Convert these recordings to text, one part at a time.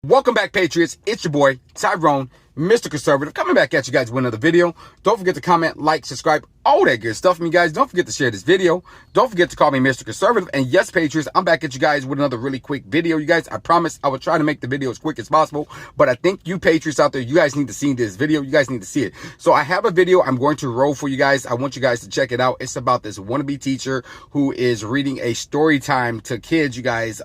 Welcome back, Patriots. It's your boy, Tyrone, Mr. Conservative, coming back at you guys with another video. Don't forget to comment, like, subscribe, all that good stuff from you guys. Don't forget to share this video. Don't forget to call me Mr. Conservative. And yes, Patriots, I'm back at you guys with another really quick video. You guys, I promise I will try to make the video as quick as possible. But I think you Patriots out there, you guys need to see this video. You guys need to see it. So I have a video I'm going to roll for you guys. I want you guys to check it out. It's about this wannabe teacher who is reading a story time to kids, you guys.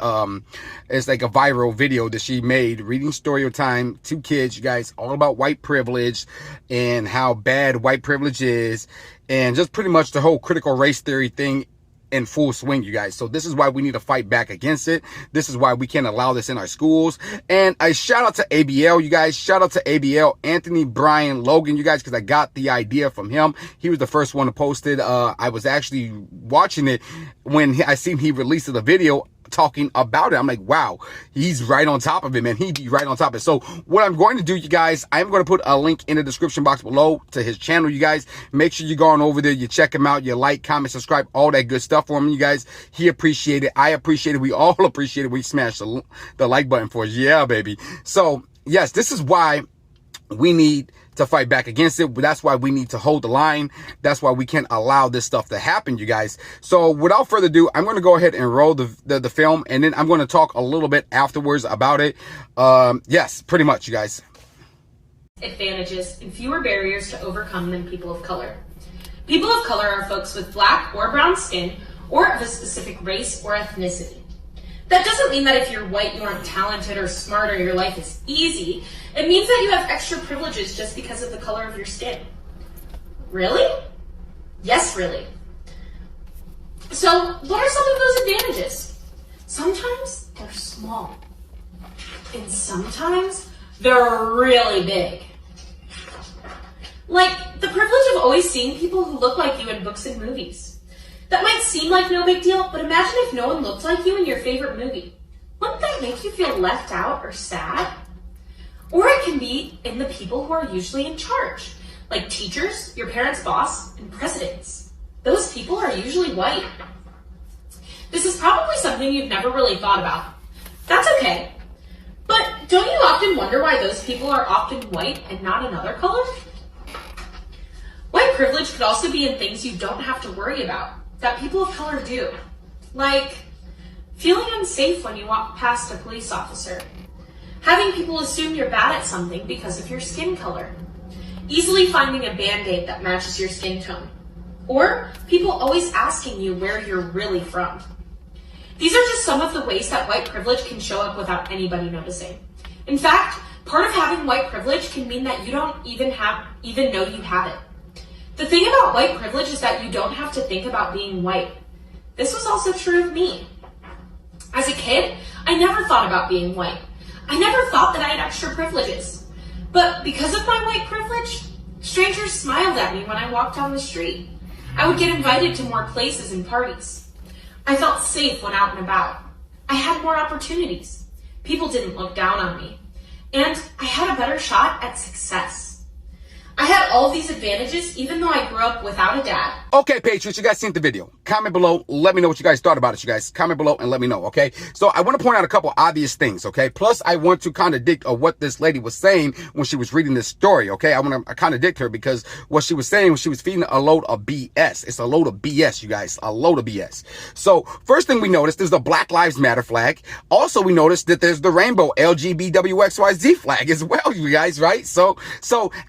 It's like a viral video that she made, reading story time to kids, you guys, all about white privilege and how bad white privilege is, and just pretty much the whole critical race theory thing in full swing, you guys. So this is why we need to fight back against it. This is why we can't allow this in our schools. And a shout out to ABL, you guys. Shout out to ABL, Anthony Brian Logan, you guys, because I got the idea from him. He was the first one to post it. I was actually watching it when I seen he released the video talking about it. I'm like, wow, he's right on top of it, man. He'd be right on top of it. So what I'm going to do, you guys, I'm going to put a link in the description box below to his channel, you guys. Make sure you go on over there, you check him out, you like, comment, subscribe, all that good stuff for him, you guys. He appreciate it. I appreciate it. We all appreciate it. We smash the like button for us. Yeah, baby. So yes, this is why we need to fight back against it. That's why we need to hold the line. That's why we can't allow this stuff to happen, you guys. So without further ado, I'm going to go ahead and roll the film, and then I'm going to talk a little bit afterwards about it. Yes, pretty much, you guys. Advantages and fewer barriers to overcome than people of color. People of color are folks with black or brown skin, or of a specific race or ethnicity. That doesn't mean that if you're white, you aren't talented or smart or your life is easy. It means that you have extra privileges just because of the color of your skin. Really? Yes, really. So, what are some of those advantages? Sometimes they're small. And sometimes they're really big. Like the privilege of always seeing people who look like you in books and movies. That might seem like no big deal, but imagine if no one looked like you in your favorite movie. Wouldn't that make you feel left out or sad? Or it can be in the people who are usually in charge, like teachers, your parents' boss, and presidents. Those people are usually white. This is probably something you've never really thought about. That's okay. But don't you often wonder why those people are often white and not another color? White privilege could also be in things you don't have to worry about, that people of color do. Like feeling unsafe when you walk past a police officer. Having people assume you're bad at something because of your skin color. Easily finding a Band-Aid that matches your skin tone. Or people always asking you where you're really from. These are just some of the ways that white privilege can show up without anybody noticing. In fact, part of having white privilege can mean that you don't even know you have it. The thing about white privilege is that you don't have to think about being white. This was also true of me. As a kid, I never thought about being white. I never thought that I had extra privileges. But because of my white privilege, strangers smiled at me when I walked down the street. I would get invited to more places and parties. I felt safe when out and about. I had more opportunities. People didn't look down on me. And I had a better shot at success. I had all these advantages even though I grew up without a dad. Okay, Patriots, you guys seen the video. Comment below. Let me know what you guys thought about it, you guys. Comment below and let me know, okay? So I want to point out a couple obvious things, okay? Plus, I want to contradict what this lady was saying when she was reading this story, okay? I want to contradict her because what she was saying was she was feeding a load of BS. It's a load of BS, you guys. A load of BS. So first thing we noticed is the Black Lives Matter flag. Also, we noticed that there's the rainbow LGBTQXYZ flag as well, you guys, right? So,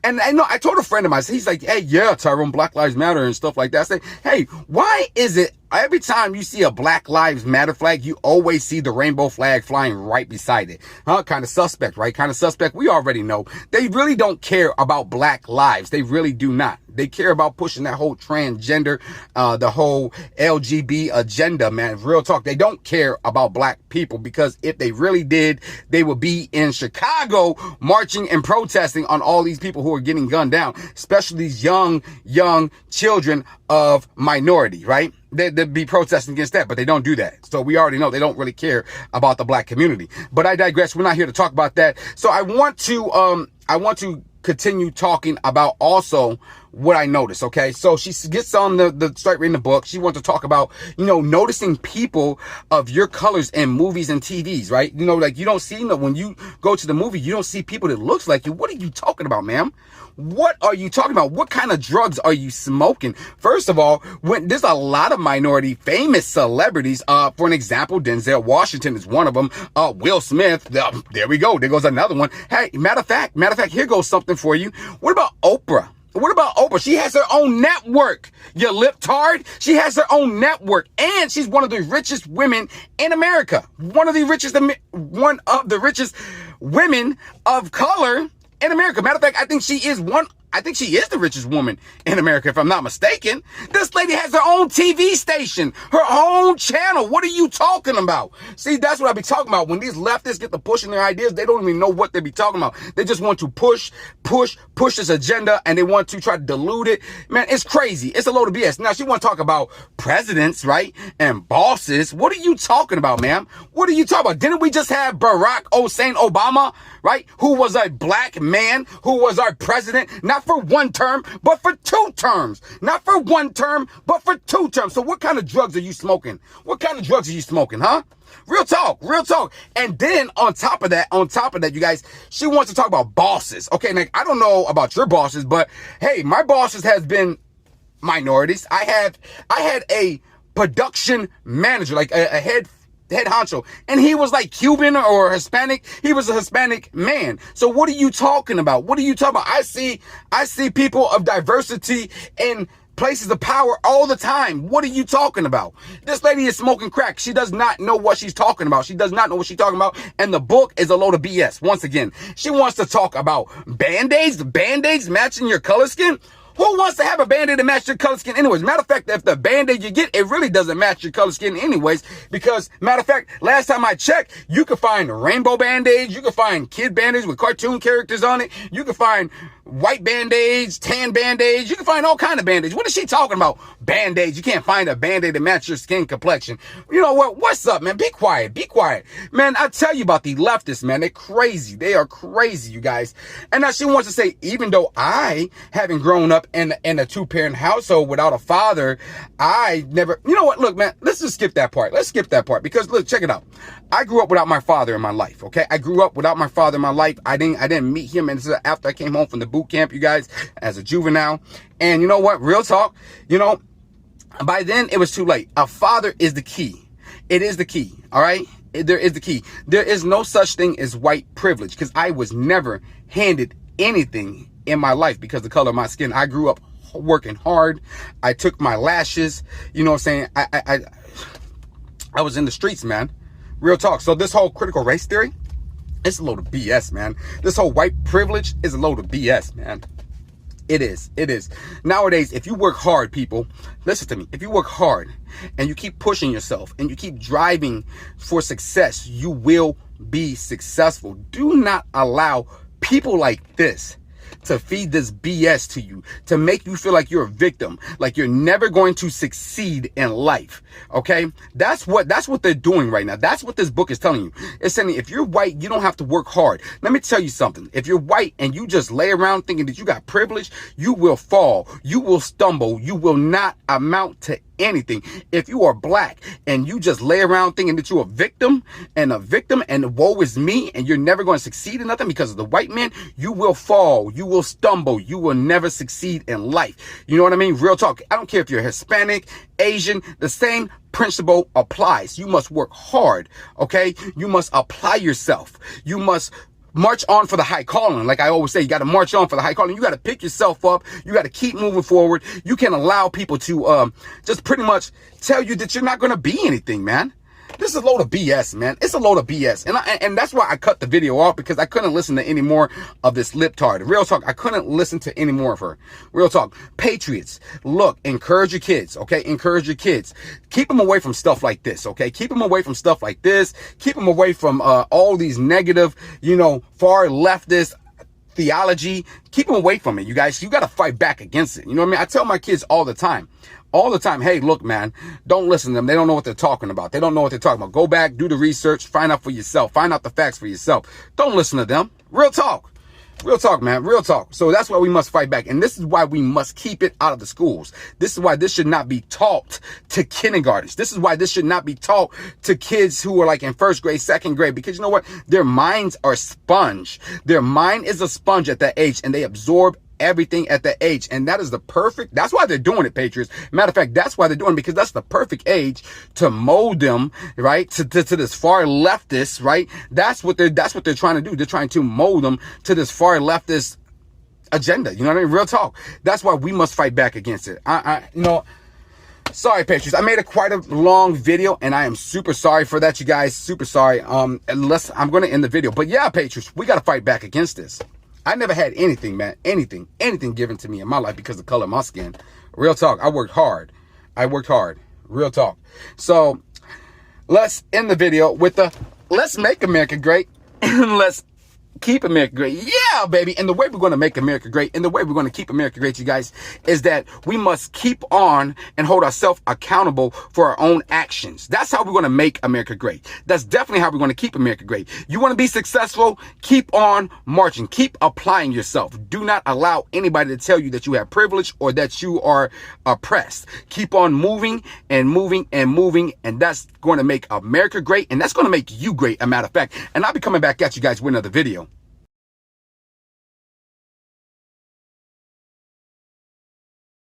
and I know I told a friend of mine, he's like, hey, yeah, Tyrone, Black Lives Matter and stuff like that. I say, hey, why is it every time you see a Black Lives Matter flag, you always see the rainbow flag flying right beside it? Huh? Kind of suspect, right? Kind of suspect. We already know. They really don't care about black lives. They really do not. They care about pushing that whole transgender, the whole LGB agenda, man. Real talk. They don't care about black people, because if they really did, they would be in Chicago marching and protesting on all these people who are getting gunned down, especially these young children of minority, right? They'd be protesting against that, but they don't do that. So we already know they don't really care about the black community. But I digress. We're not here to talk about that. So I want to continue talking about also what I noticed, okay? So she gets on start reading the book. She wants to talk about, noticing people of your colors in movies and TVs, right? Like you don't see, when you go to the movie, you don't see people that looks like you. What are you talking about, ma'am? What are you talking about? What kind of drugs are you smoking? First of all, when there's a lot of minority famous celebrities, for an example, Denzel Washington is one of them. Will Smith, there we go. There goes another one. Hey, matter of fact, here goes something for you. What about Oprah? What about Oprah? She has her own network, you lip-tard. She has her own network, and she's one of the richest women in America. One of the richest women of color in America. Matter of fact, I think she is the richest woman in America, if I'm not mistaken. This lady has her own TV station, her own channel. What are you talking about? See, that's what I be talking about. When these leftists get to pushing their ideas, they don't even know what they be talking about. They just want to push this agenda, and they want to try to dilute it. Man, it's crazy. It's a load of BS. Now, she want to talk about presidents, right? And bosses. What are you talking about, ma'am? What are you talking about? Didn't we just have Barack Hussein Obama, right? Who was a black man, who was our president, not for one term, but for 2 terms. Not for 1 term, but for 2 terms. So what kind of drugs are you smoking? What kind of drugs are you smoking, huh? Real talk. And then on top of that, you guys, she wants to talk about bosses. Okay, now I don't know about your bosses, but hey, my bosses has been minorities. I had a production manager, like a head honcho, and he was like Cuban or Hispanic. He was a Hispanic man. So what are you talking about? I see people of diversity in places of power all the time. What are you talking about? This lady is smoking crack. She does not know what she's talking about. And the book is a load of BS. Once again, she wants to talk about band-aids matching your color skin. Who wants to have a Band-Aid to match your color skin anyways? Matter of fact, if the Band-Aid you get, it really doesn't match your color skin anyways. Because, matter of fact, last time I checked, you could find rainbow Band-Aids. You could find kid Band-Aids with cartoon characters on it. You could find white Band-Aids, tan Band-Aids. You can find all kind of Band-Aids. What is she talking about? Band-Aids. You can't find a Band-Aid to match your skin complexion. You know what? What's up, man? Be quiet. Man, I tell you about the leftists, man. They're crazy. They are crazy, you guys. And now she wants to say, even though I haven't grown up in a 2-parent household without a father, I never, you know what? Look, man, let's just skip that part. Because look, check it out. I grew up without my father in my life. Okay. I didn't meet him until after I came home from the boot camp, you guys, as a juvenile. And you know what? Real talk, by then it was too late. A father is the key. It is the key. All right. There is the key. There is no such thing as white privilege, because I was never handed anything in my life because of the color of my skin. I grew up working hard. I took my lashes, you know what I'm saying? I was in the streets, man. Real talk. So this whole critical race theory, it's a load of BS, man. This whole white privilege is a load of BS, man. It is. Nowadays, if you work hard, people, listen to me. If you work hard and you keep pushing yourself and you keep driving for success, you will be successful. Do not allow people like this to feed this BS to you, to make you feel like you're a victim, like you're never going to succeed in life. Okay? That's what they're doing right now. That's what this book is telling you. It's saying if you're white, you don't have to work hard. Let me tell you something. If you're white and you just lay around thinking that you got privilege, you will fall. You will stumble. You will not amount to anything. If you are black and you just lay around thinking that you're a victim and woe is me, and you're never going to succeed in nothing because of the white man, you will fall. You will stumble. You will never succeed in life. You know what I mean? Real talk. I don't care if you're Hispanic, Asian, the same principle applies. You must work hard. Okay? You must apply yourself. You must march on for the high calling. Like I always say, you got to march on for the high calling. You got to pick yourself up. You got to keep moving forward. You can allow people to just pretty much tell you that you're not going to be anything, man. This is a load of BS, man. It's a load of BS. And that's why I cut the video off, because I couldn't listen to any more of this lip-tard. Real talk. I couldn't listen to any more of her. Real talk. Patriots, look, encourage your kids, okay? Encourage your kids. Keep them away from stuff like this, okay? Keep them away from stuff like this. Keep them away from all these negative, far leftist theology. Keep them away from it, you guys. You got to fight back against it. You know what I mean? I tell my kids all the time, hey, look, man, don't listen to them. They don't know what they're talking about. Go back, do the research, find out for yourself. Find out the facts for yourself. Don't listen to them. Real talk. Real talk, man. Real talk. So that's why we must fight back. And this is why we must keep it out of the schools. This is why this should not be taught to kindergartens. This is why this should not be taught to kids who are like in first grade, second grade, because you know what? Their minds are sponge. Their mind is a sponge at that age, and they absorb everything at that age. And that is the perfect, that's why they're doing it, Patriots. Matter of fact, that's why they're doing it, because that's the perfect age to mold them, right, to this far leftist, right? That's what they're trying to do. They're trying to mold them to this far leftist agenda. You know what I mean? Real talk. That's why we must fight back against it. You know, sorry, Patriots. I made quite a long video, and I am super sorry for that, you guys. Super sorry. Unless I'm going to end the video. But yeah, Patriots, we got to fight back against this. I never had anything, man, anything given to me in my life because of the color of my skin. Real talk. I worked hard. Real talk. So let's end the video with let's make America great and let's keep America great. Yeah, baby. And the way we're going to make America great and the way we're going to keep America great, you guys, is that we must keep on and hold ourselves accountable for our own actions. That's how we're going to make America great. That's definitely how we're going to keep America great. You want to be successful? Keep on marching. Keep applying yourself. Do not allow anybody to tell you that you have privilege or that you are oppressed. Keep on moving and moving and moving. And that's going to make America great. And that's going to make you great, a matter of fact. And I'll be coming back at you guys with another video.